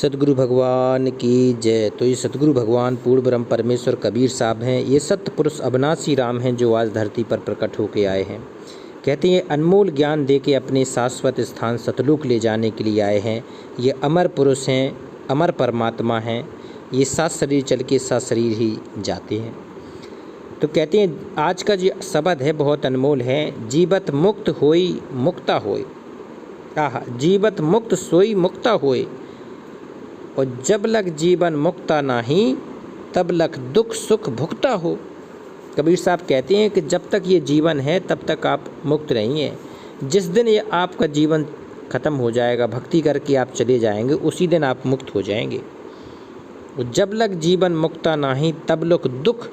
सतगुरु भगवान की जय। तो ये सतगुरु भगवान पूर्ण ब्रह्म परमेश्वर कबीर साहब हैं। ये सत्य पुरुष अविनाशी राम हैं जो आज धरती पर प्रकट होके आए हैं। कहते हैं अनमोल ज्ञान दे के अपने शाश्वत स्थान सतलोक ले जाने के लिए आए हैं। ये अमर पुरुष हैं, अमर परमात्मा हैं। ये सात शरीर चल के सात शरीर ही जाते हैं। तो कहते हैं आज का जो शब्द है बहुत अनमोल है। जीवत मुक्त होई मुक्ता होए, जीवत मुक्त सोई मुक्ता होए, और जब लग जीवन मुक्ता नाही तब लग दुख सुख भुगता हो। कबीर साहब कहते हैं कि जब तक ये जीवन है तब तक आप मुक्त नहीं हैं। जिस दिन ये आपका जीवन ख़त्म हो जाएगा, भक्ति करके आप चले जाएंगे, उसी दिन आप मुक्त हो जाएंगे। जब लग जीवन मुक्ता नाही तब लग दुख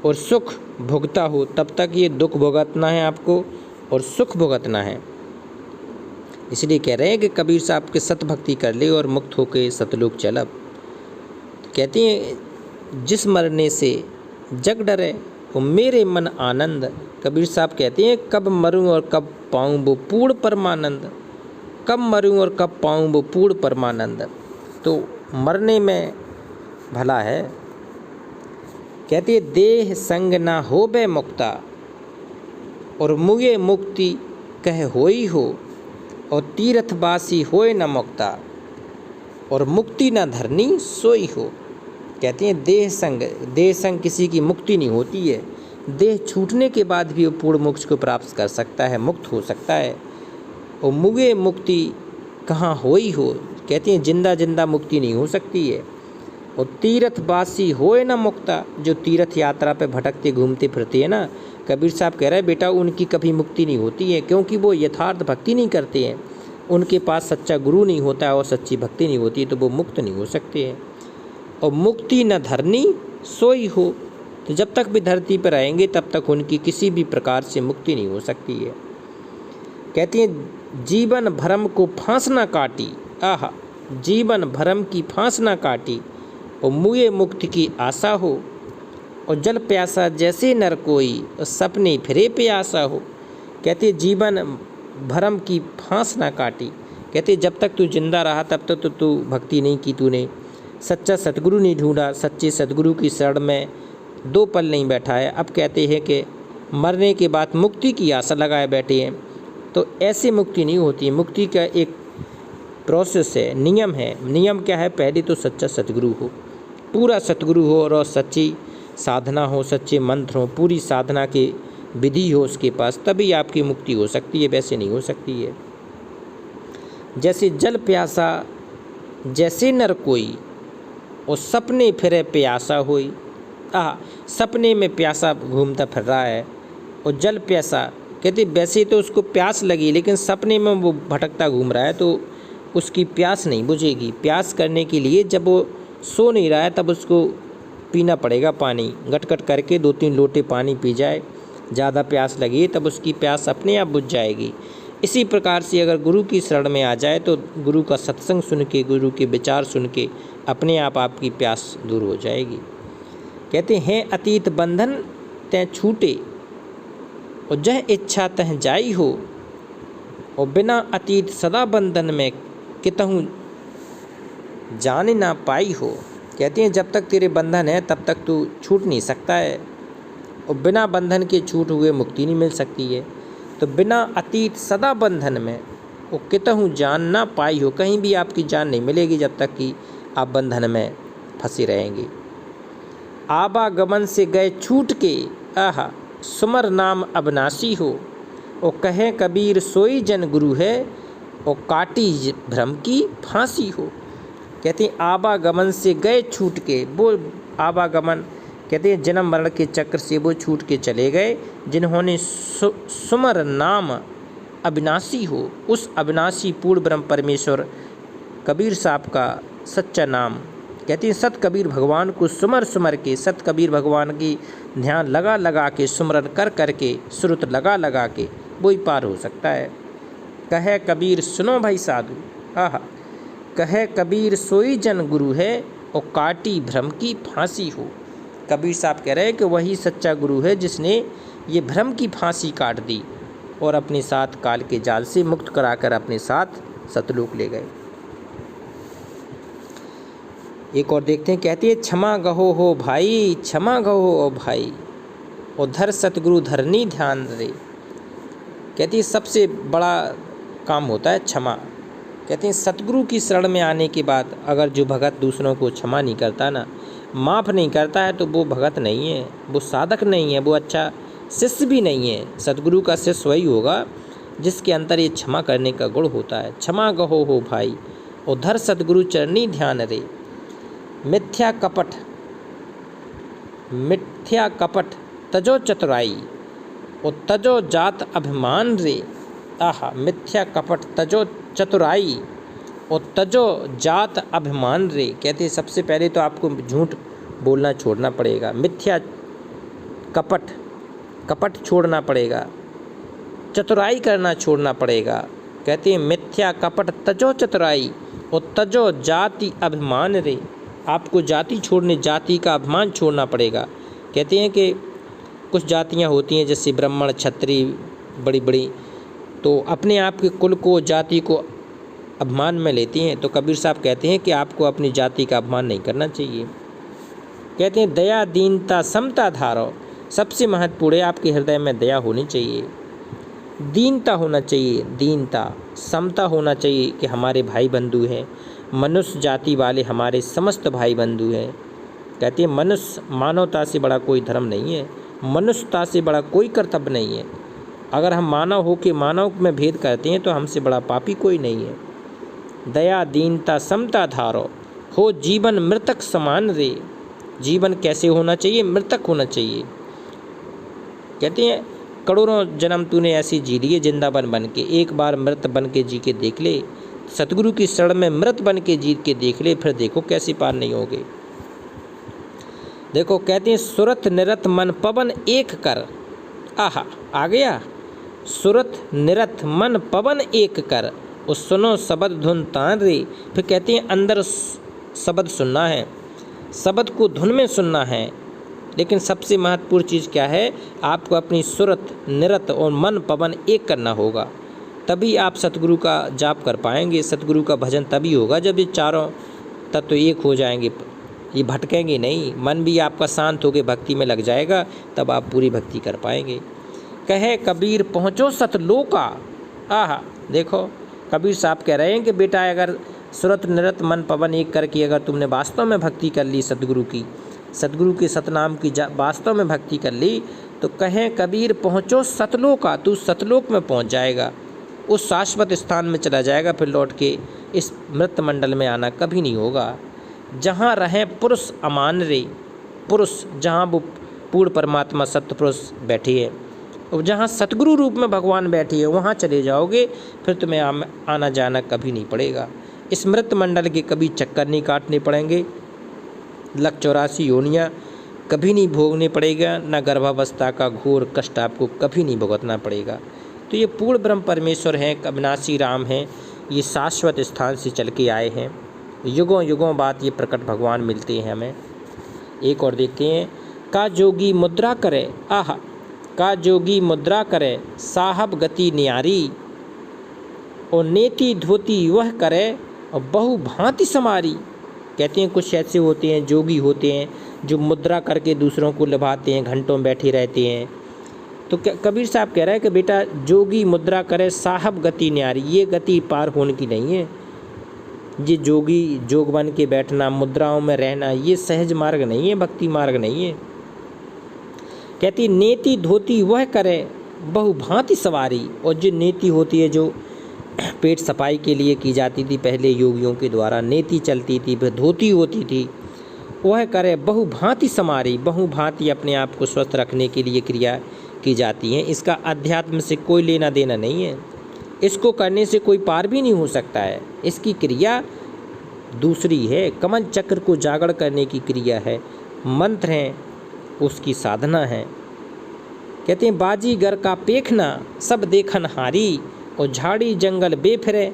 और सुख भुगता हो, तब तक ये दुख भुगतना है आपको और सुख भुगतना है। इसलिए कह रहे हैं कि कबीर साहब के सत भक्ति कर ले और मुक्त होके सतलोक चलब। कहते हैं जिस मरने से जग डरे वो मेरे मन आनंद। कबीर साहब कहते हैं कब मरूं और कब पाऊं वो पूर्ण परमानंद, कब मरूं और कब पाऊं वो पूर्ण परमानंद। तो मरने में भला है। कहते हैं देह संग ना होबे मुक्ता, और मुए मुक्ति कह होई हो, और तीर्थवासी होए न मुक्ता, और मुक्ति न धरनी सोई हो। कहते हैं देह संग किसी की मुक्ति नहीं होती है। देह छूटने के बाद भी वो पूर्ण मोक्ष को प्राप्त कर सकता है, मुक्त हो सकता है। और मुए मुक्ति कहाँ होई हो, कहते हैं जिंदा जिंदा मुक्ति नहीं हो सकती है। और तीर्थवासी होए न मुक्ता, जो तीर्थ यात्रा पे भटकते घूमते फिरते हैं ना, कबीर साहब कह रहे हैं बेटा उनकी कभी मुक्ति नहीं होती है, क्योंकि वो यथार्थ भक्ति नहीं करते हैं। उनके पास सच्चा गुरु नहीं होता है और सच्ची भक्ति नहीं होती है, तो वो मुक्त नहीं हो सकते हैं। और मुक्ति न धरनी सोई हो, तो जब तक भी धरती पर रहेंगे तब तक उनकी किसी भी प्रकार से मुक्ति नहीं हो सकती है। कहते हैं जीवन भरम को फांस ना काटी, जीवन भरम की फांस ना काटी, और मुए मुक्ति की आशा हो, और जल प्यासा जैसे नर कोई, और सपने फिरे प्यासा हो। कहते जीवन भरम की फांस ना काटी। कहते जब तक तू जिंदा रहा तब तक तो तू भक्ति नहीं की, तूने सच्चा सतगुरु नहीं ढूंढा, सच्चे सतगुरु की शरण में दो पल नहीं बैठा है। अब कहते हैं कि मरने के बाद मुक्ति की आशा लगाए बैठे हैं, तो ऐसे मुक्ति नहीं होती। मुक्ति का एक प्रोसेस है, नियम है। नियम क्या है? पहले तो सच्चा सतगुरु हो, पूरा सतगुरु हो, और सच्ची साधना हो, सच्चे मंत्र हो, पूरी साधना की विधि हो उसके पास, तभी आपकी मुक्ति हो सकती है, वैसे नहीं हो सकती है। जैसे जल प्यासा जैसे नर कोई, और सपने फिरे प्यासा होई। सपने में प्यासा घूमता फिर रहा है, और जल प्यासा कहते वैसे तो उसको प्यास लगी, लेकिन सपने में वो भटकता घूम रहा है तो उसकी प्यास नहीं बुझेगी। प्यास करने के लिए जब वो सो नहीं रहा है तब उसको पीना पड़ेगा पानी। गटगट करके 2-3 लोटे पानी पी जाए, ज़्यादा प्यास लगी तब उसकी प्यास अपने आप बुझ जाएगी। इसी प्रकार से अगर गुरु की शरण में आ जाए तो गुरु का सत्संग सुन के, गुरु के विचार सुन के अपने आप आपकी प्यास दूर हो जाएगी। कहते हैं अतीत बंधन तय छूटे, और जह इच्छा तह जाई हो, और बिना अतीत सदा बंधन में कितहूँ जाने ना पाई हो। कहते हैं जब तक तेरे बंधन है तब तक तू छूट नहीं सकता है, और बिना बंधन के छूट हुए मुक्ति नहीं मिल सकती है। तो बिना अतीत सदा बंधन में वो कितहूँ जान ना पाई हो, कहीं भी आपकी जान नहीं मिलेगी जब तक कि आप बंधन में फंसे रहेंगे। आवागमन से गए छूट के, सुमर नाम अविनाशी हो, और कहे कबीर सोई जन गुरु है, और काटी भ्रम की फांसी हो। कहते हैं आवागमन से गए छूट के, वो आवागमन कहते हैं जन्म मरण के चक्र से वो छूट के चले गए जिन्होंने सुमर नाम अविनाशी हो। उस अविनाशी पूर्ण ब्रह्म परमेश्वर कबीर साहब का सच्चा नाम, कहते हैं सत कबीर भगवान को सुमर सुमर के, सत कबीर भगवान की ध्यान लगा लगा के, सुमरन कर कर के, श्रुत लगा लगा के वो ही पार हो सकता है। कहे कबीर सुनो भाई साधु, कहे कबीर सोई जन गुरु है, और काटी भ्रम की फांसी हो। कबीर साहब कह रहे हैं कि वही सच्चा गुरु है जिसने ये भ्रम की फांसी काट दी और अपने साथ काल के जाल से मुक्त कराकर अपने साथ सतलोक ले गए। एक और देखते हैं, कहती है क्षमा गहो हो भाई, क्षमा गहो ओ भाई, उधर सतगुरु धरनी ध्यान रे। कहती है सबसे बड़ा काम होता है क्षमा। कहते हैं सतगुरु की शरण में आने के बाद अगर जो भगत दूसरों को क्षमा नहीं करता ना, माफ़ नहीं करता है, तो वो भगत नहीं है, वो साधक नहीं है, वो अच्छा शिष्य भी नहीं है। सतगुरु का शिष्य वही होगा जिसके अंदर ये क्षमा करने का गुण होता है। क्षमा गहो हो भाई, उधर सतगुरु चरनी ध्यान रे। मिथ्या कपट तजो चतुराई, और तजो जात अभिमान रे। आहा, मिथ्या कपट तजो चतुराई और तजो जात अभिमान रे। कहते हैं सबसे पहले तो आपको झूठ बोलना छोड़ना पड़ेगा, मिथ्या कपट छोड़ना पड़ेगा, चतुराई करना छोड़ना पड़ेगा। कहते हैं मिथ्या कपट तजो चतुराई और तजो जाति अभिमान रे। आपको जाति छोड़ने, जाति का अभिमान छोड़ना पड़ेगा। कहते हैं कि कुछ जातियां होती हैं जैसे ब्राह्मण क्षत्रिय बड़ी बड़ी, तो अपने आप के कुल को जाति को अभिमान में लेती हैं। तो कबीर साहब कहते हैं कि आपको अपनी जाति का अपमान नहीं करना चाहिए। कहते हैं दया दीनता समता धारो। सबसे महत्वपूर्ण है आपके हृदय में दया होनी चाहिए, दीनता होना चाहिए, दीनता समता होना चाहिए कि हमारे भाई बंधु हैं, मनुष्य जाति वाले हमारे समस्त भाई बंधु हैं। कहते हैं मनुष्य, मानवता से बड़ा कोई धर्म नहीं है, मनुष्यता से बड़ा कोई कर्तव्य नहीं है। अगर हम मानव हो के मानव में भेद करते हैं तो हमसे बड़ा पापी कोई नहीं है। दया दीनता समता धारो, हो जीवन मृतक समान रे। जीवन कैसे होना चाहिए? मृतक होना चाहिए। कहते हैं करोड़ों जन्म तूने ऐसी जी लिए जिंदाबन बन के, एक बार मृत बन के जी के देख ले, सतगुरु की शरण में मृत बन के जी के देख ले, फिर देखो कैसे पार नहीं होगे। देखो कहते हैं सुरत निरत मन पवन एक कर। आहा, आ गया, सुरत निरत मन पवन एक कर, और सुनो शब्द धुन तान रे। फिर कहते हैं अंदर शब्द सुनना है, शब्द को धुन में सुनना है। लेकिन सबसे महत्वपूर्ण चीज़ क्या है? आपको अपनी सुरत निरत और मन पवन एक करना होगा, तभी आप सतगुरु का जाप कर पाएंगे। सतगुरु का भजन तभी होगा जब ये चारों तत्व एक हो जाएंगे, ये भटकेंगे नहीं। मन भी आपका शांत होकर भक्ति में लग जाएगा, तब आप पूरी भक्ति कर पाएंगे। कहे कबीर पहुँचो सतलोका। आहा, देखो कबीर साहब कह रहे हैं कि बेटा अगर सुरत निरत मन पवन एक करके अगर तुमने वास्तव में भक्ति कर ली सतगुरु की, सतगुरु के सतनाम की वास्तव में भक्ति कर ली, तो कहें कबीर पहुँचो सतलोका, तू सतलोक में पहुँच जाएगा, उस शाश्वत स्थान में चला जाएगा। फिर लौट के इस मृत मंडल में आना कभी नहीं होगा। जहाँ रहें पुरुष अमान रे। पुरुष जहाँ वो पूर्ण परमात्मा सत्य पुरुष बैठे हैं, और जहाँ सतगुरु रूप में भगवान बैठे हैं, वहाँ चले जाओगे, फिर तुम्हें आना जाना कभी नहीं पड़ेगा। इस मृत मंडल के कभी चक्कर नहीं काटने पड़ेंगे, लख 84 योनियाँ कभी नहीं भोगने पड़ेगा, न गर्भावस्था का घोर कष्ट आपको कभी नहीं भुगतना पड़ेगा। तो ये पूर्ण ब्रह्म परमेश्वर हैं, अविनाशी राम हैं, ये शाश्वत स्थान से चल के आए हैं। युगों युगों बाद ये प्रकट भगवान मिलते हैं हमें। एक और देखते हैं, का जोगी मुद्रा करे। आहा, का जोगी मुद्रा करे, साहब गति न्यारी, और नेति धोती वह करे, और बहु भांति समारी। कहते हैं कुछ ऐसे होते हैं, जोगी होते हैं, जो मुद्रा करके दूसरों को लुभाते हैं, घंटों बैठे रहते हैं। तो कबीर साहब कह रहे हैं कि बेटा जोगी मुद्रा करे, साहब गति न्यारी। ये गति पार होने की नहीं है। ये जोगी जोग बन के बैठना, मुद्राओं में रहना, ये सहज मार्ग नहीं है, भक्ति मार्ग नहीं है। कहती नेति धोती वह करे, बहु भांति सवारी। और जो नेति होती है, जो पेट सफाई के लिए की जाती थी पहले योगियों के द्वारा, नेति चलती थी, फिर धोती होती थी, वह करे बहु भांति समारी। बहु भांति अपने आप को स्वस्थ रखने के लिए क्रिया की जाती हैं। इसका अध्यात्म से कोई लेना देना नहीं है, इसको करने से कोई पार भी नहीं हो सकता है। इसकी क्रिया दूसरी है, कमल चक्र को जागरण करने की क्रिया है, मंत्र हैं, उसकी साधना है। कहते हैं बाजीगर का पेखना सब देखन हारी, और झाड़ी जंगल बेफिरे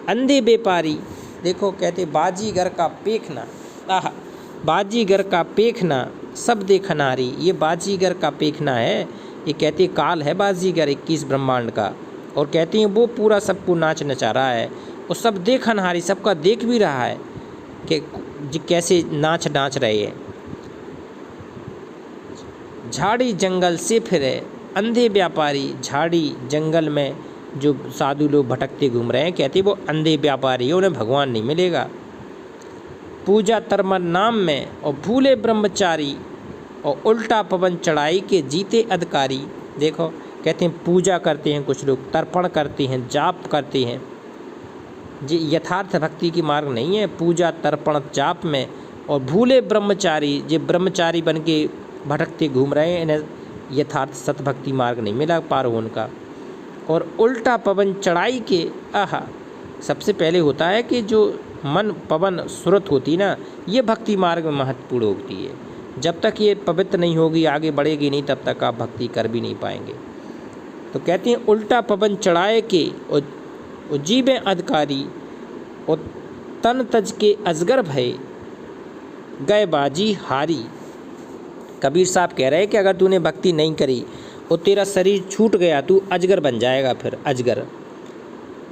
अंधे बेपारी। देखो कहते बाजीगर का पेखना, आह, बाजीगर का पेखना सब देखन हारी। ये बाजीगर का पेखना है, ये कहते काल है बाजीगर 21 ब्रह्मांड का, और कहते हैं वो पूरा सबको नाच नचा रहा है, और सब देखन हारी, सबका देख भी रहा है कि जी कैसे नाच रहे हैं। झाड़ी जंगल से फिरे अंधे व्यापारी, झाड़ी जंगल में जो साधु लोग भटकते घूम रहे हैं, कहते वो अंधे व्यापारी है, उन्हें भगवान नहीं मिलेगा। पूजा तरमन नाम में और भूले ब्रह्मचारी, और उल्टा पवन चढ़ाई के जीते अधिकारी। देखो कहते हैं पूजा करते हैं कुछ लोग, तर्पण करते हैं, जाप करते हैं, ये यथार्थ भक्ति की मार्ग नहीं है। पूजा तर्पण जाप में और भूले ब्रह्मचारी, ये ब्रह्मचारी बन के भटकते घूम रहे हैं, इन्हें यथार्थ सतभक्ति मार्ग नहीं मिला पार हो उनका। और उल्टा पवन चढ़ाई के, आहा, सबसे पहले होता है कि जो मन पवन सुरत होती ना, ये भक्ति मार्ग में महत्वपूर्ण होती है। जब तक ये पवित्र नहीं होगी, आगे बढ़ेगी नहीं, तब तक आप भक्ति कर भी नहीं पाएंगे। तो कहते हैं उल्टा पवन चढ़ाए के और जीवें अधिकारी, और तन तज के अजगर भय गए बाजी हारी। कबीर साहब कह रहे हैं कि अगर तूने भक्ति नहीं करी और तेरा शरीर छूट गया, तू अजगर बन जाएगा। फिर अजगर,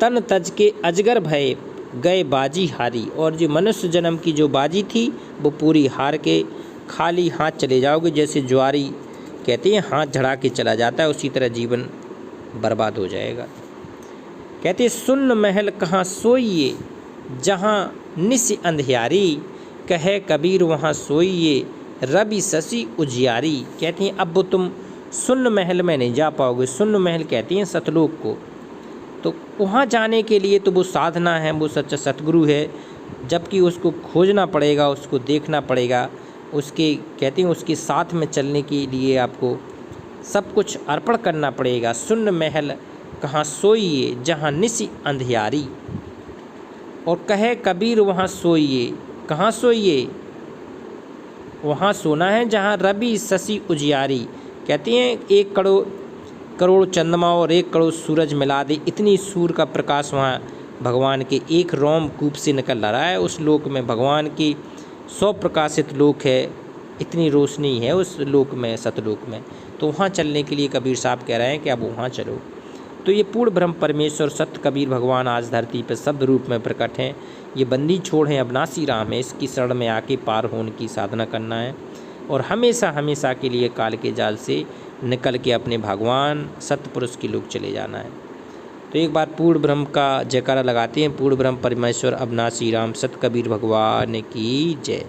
तन तज के अजगर भय गए बाजी हारी, और जो मनुष्य जन्म की जो बाजी थी वो पूरी हार के खाली हाथ चले जाओगे। जैसे ज्वारी कहते हैं हाथ झड़ा के चला जाता है, उसी तरह जीवन बर्बाद हो जाएगा। कहते सुन्न महल कहाँ सोइए जहाँ निस अंधियारी, कहे कबीर वहाँ सोइए रवि शशि उजियारी। कहते हैं अब वो तुम सुन्न महल में नहीं जा पाओगे। सुन्न महल कहते हैं सतलोक को, तो वहाँ जाने के लिए तो वो साधना है, वो सच्चा सतगुरु है, जबकि उसको खोजना पड़ेगा, उसको देखना पड़ेगा, उसके कहते हैं उसके साथ में चलने के लिए आपको सब कुछ अर्पण करना पड़ेगा। सुन्न महल कहाँ सोइए जहाँ निसी अंधियारी, और कहे कबीर वहाँ सोइए, कहाँ सोइए, वहाँ सोना है जहाँ रवि शशि उजियारी। कहते हैं 1 करोड़ चंद्रमा और 1 करोड़ सूरज मिला दे, इतनी सूर्य का प्रकाश वहाँ भगवान के एक रोम कूप से निकल रहा है। उस लोक में भगवान की 100 प्रकाशित लोक है, इतनी रोशनी है उस लोक में, सतलोक में। तो वहाँ चलने के लिए कबीर साहब कह रहे हैं कि अब वहाँ चलो। तो ये पूर्ण ब्रह्म परमेश्वर सत्य कबीर भगवान आज धरती पर शब्द रूप में प्रकट हैं। ये बंदी छोड़ हैं, अविनाशी राम है, इसकी शरण में आके पार होने की साधना करना है, और हमेशा हमेशा के लिए काल के जाल से निकल के अपने भगवान सतपुरुष के लोग चले जाना है। तो एक बार पूर्ण ब्रह्म का जयकारा लगाते हैं। पूर्ण ब्रह्म परमेश्वर अविनाशी राम सत्य कबीर भगवान की जय।